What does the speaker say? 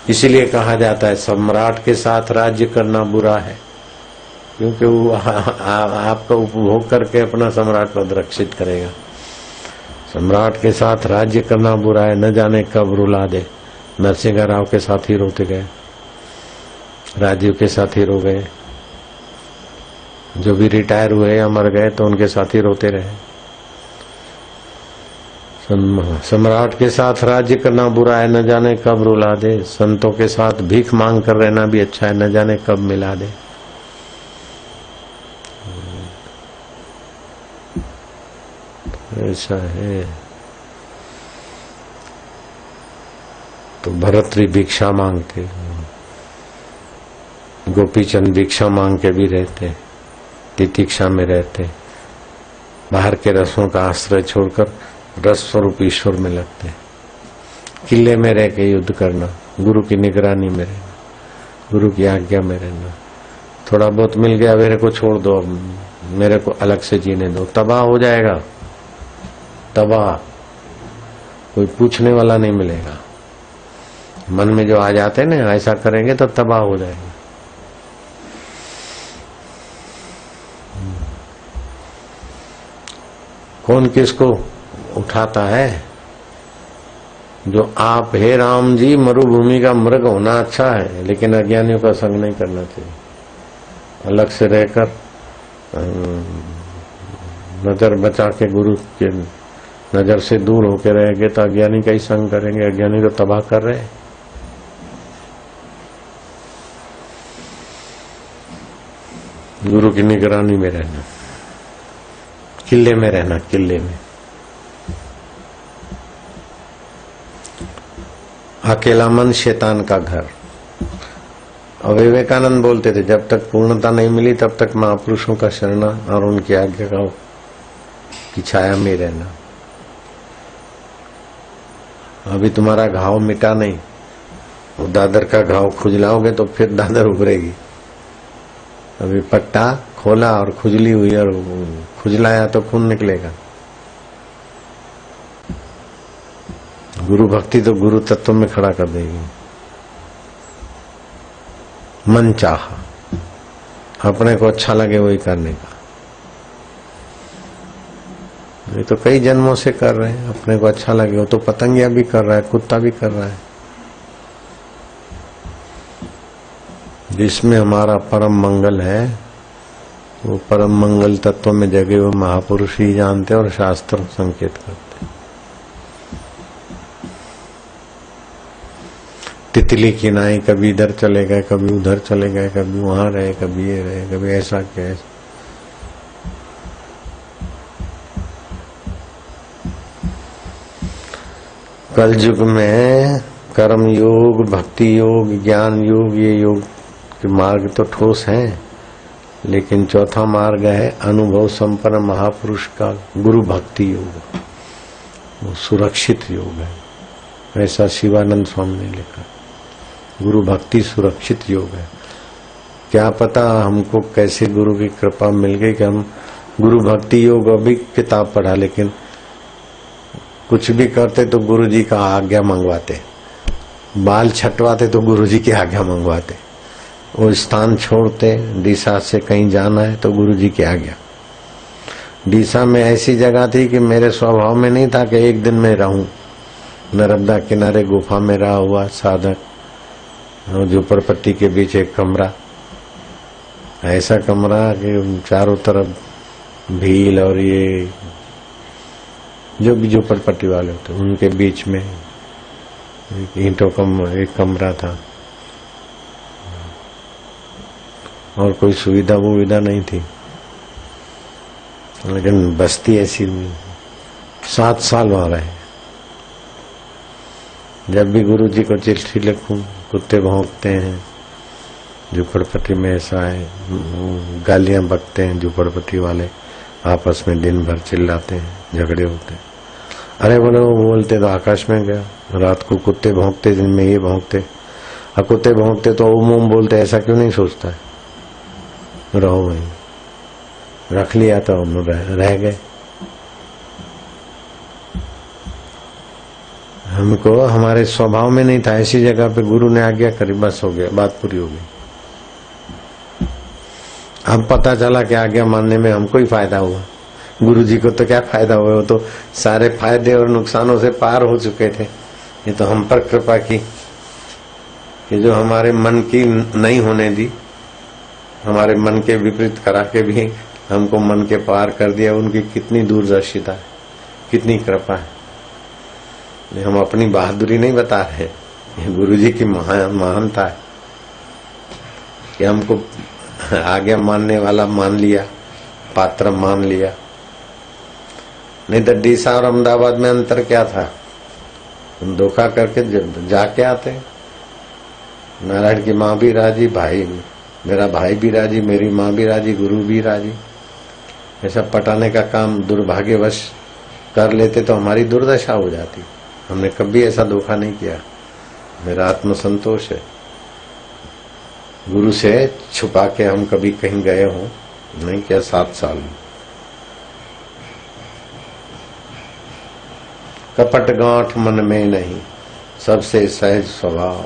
इसीलिए कहा जाता है सम्राट के साथ राज्य करना बुरा है, क्योंकि वो आपका उपभोग करके अपना सम्राट पद रक्षित करेगा। सम्राट के साथ राज्य करना बुरा है, न जाने कब रुला दे। नरसिंह राव के साथ ही रोते गए, राजीव के साथ ही रो गए, जो भी रिटायर हुए या मर गए तो उनके साथ ही रोते रहे। सम्राट के साथ राज्य करना बुरा है, न जाने कब रुला दे। संतों के साथ भीख मांग कर रहना भी अच्छा है, न जाने कब मिला दे। ऐसा है। तो भरतरी भिक्षा मांगते, गोपीचंद भिक्षा मांग के भी रहते, तितिक्षा में रहते, बाहर के रसों का आश्रय छोड़कर रस स्वरूप ईश्वर में लगते। किले में रह के युद्ध करना, गुरु की निगरानी में रहना, गुरु की आज्ञा में रहना। थोड़ा बहुत मिल गया, मेरे को छोड़ दो, मेरे को अलग से जीने दो, तबाह हो जाएगा। तबाह, कोई पूछने वाला नहीं मिलेगा। मन में जो आ जाते ना, ऐसा करेंगे तो तबाह हो जाएगा। कौन किसको उठाता है? जो आप, हे राम जी, मरुभूमि का मृग होना अच्छा है, लेकिन अज्ञानियों का संग नहीं करना चाहिए। अलग से रहकर नजर बचा के गुरु के नजर से दूर होकर रहेंगे तो अज्ञानी का ही संग करेंगे। अज्ञानी तो तबाह कर रहे हैं। गुरु की निगरानी में रहना, किले में रहना, किले में। अकेला मन शैतान का घर। और विवेकानंद बोलते थे, जब तक पूर्णता नहीं मिली तब तक महापुरुषों का शरणा और उनकी आज्ञा की छाया में रहना। अभी तुम्हारा घाव मिटा नहीं, वो दादर का घाव खुजलाओगे तो फिर दादर उभरेगी। अभी पट्टा खोला और खुजली हुई और खुजलाया तो खून निकलेगा। गुरु भक्ति तो गुरु तत्व में खड़ा कर देगी। मन चाह, अपने को अच्छा लगे वही करने का। ये तो कई जन्मों से कर रहे हैं, अपने को अच्छा लगे। वो तो पतंगिया भी कर रहा है, कुत्ता भी कर रहा है। जिसमें हमारा परम मंगल है, वो परम मंगल तत्व में जगे हुए महापुरुष ही जानते और शास्त्र संकेत करते। तितली की नाई कभी इधर चले गए, कभी उधर चले गए, कभी वहां रहे, कभी ये रहे, कभी ऐसा क्या। कलयुग में कर्म योग, भक्ति योग, ज्ञान योग, ये योग के मार्ग तो ठोस हैं, लेकिन चौथा मार्ग है अनुभव संपन्न महापुरुष का गुरु भक्ति योग। वो सुरक्षित योग है, ऐसा शिवानंद स्वामी ने लिखा। गुरु भक्ति सुरक्षित योग है। क्या पता हमको कैसे गुरु की कृपा मिल गई कि हम गुरु भक्ति योग अभी किताब पढ़ा, लेकिन कुछ भी करते तो गुरु जी का आज्ञा मंगवाते, बाल छटवाते तो गुरु जी की आज्ञा मंगवाते, वो स्थान छोड़ते, डीसा से कहीं जाना है तो गुरु जी की आज्ञा। डीसा में ऐसी जगह थी कि मेरे स्वभाव में नहीं था कि एक दिन में रहूं। नर्मदा किनारे गुफा में रहा हुआ साधक, झोपड़पट्टी के बीच एक कमरा, ऐसा कमरा कि चारों तरफ भील और ये जो भी झोपड़पट्टी वाले होते उनके बीच में ईंटों का एक कमरा था और कोई सुविधा वुविधा नहीं थी, लेकिन बस्ती ऐसी 7 साल वहां रहे। जब भी गुरु जी को चिट्ठी लिखूं, कुत्ते भौंकते हैं झोपड़पट्टी में, ऐसा है, गालियां बकते हैं झोपड़पट्टी वाले, आपस में दिन भर चिल्लाते हैं, झगड़े होते हैं। अरे बोले वो बोलते तो आकाश में गया, रात को कुत्ते भौंकते, दिन में ये भौंकते। और कुत्ते भौंकते तो ओम बोलते, ऐसा क्यों नहीं सोचता है? रहो वहीं, रख लिया तो रह गए। हमको हमारे स्वभाव में नहीं था, ऐसी जगह पे गुरु ने आज्ञा करी, बस हो गया, बात पूरी हो गई। अब पता चला कि आज्ञा मानने में हमको ही फायदा हुआ, गुरु जी को तो क्या फायदा हुआ, वो तो सारे फायदे और नुकसानों से पार हो चुके थे। ये तो हम पर कृपा की कि जो हमारे मन की नहीं होने दी, हमारे मन के विपरीत करा के भी हमको मन के पार कर दिया। उनकी कितनी दूरदर्शिता है, कितनी कृपा है। हम अपनी बहादुरी नहीं बता रहे, ये गुरु जी की महानता है कि हमको आज्ञा मानने वाला मान लिया, पात्र मान लिया। नहीं तो डीसा और अहमदाबाद में अंतर क्या था, हम धोखा करके जाके आते। नारायण की माँ भी राजी, भाई मेरा भाई भी राजी, मेरी माँ भी राजी, गुरु भी राजी। ऐसा पटाने का काम दुर्भाग्यवश कर लेते तो हमारी दुर्दशा हो जाती। हमने कभी ऐसा धोखा नहीं किया, मेरा आत्मसंतोष है। गुरु से छुपा के हम कभी कहीं गए हो नहीं क्या, 7 साल में। कपट गांठ मन में नहीं, सबसे सहज स्वभाव।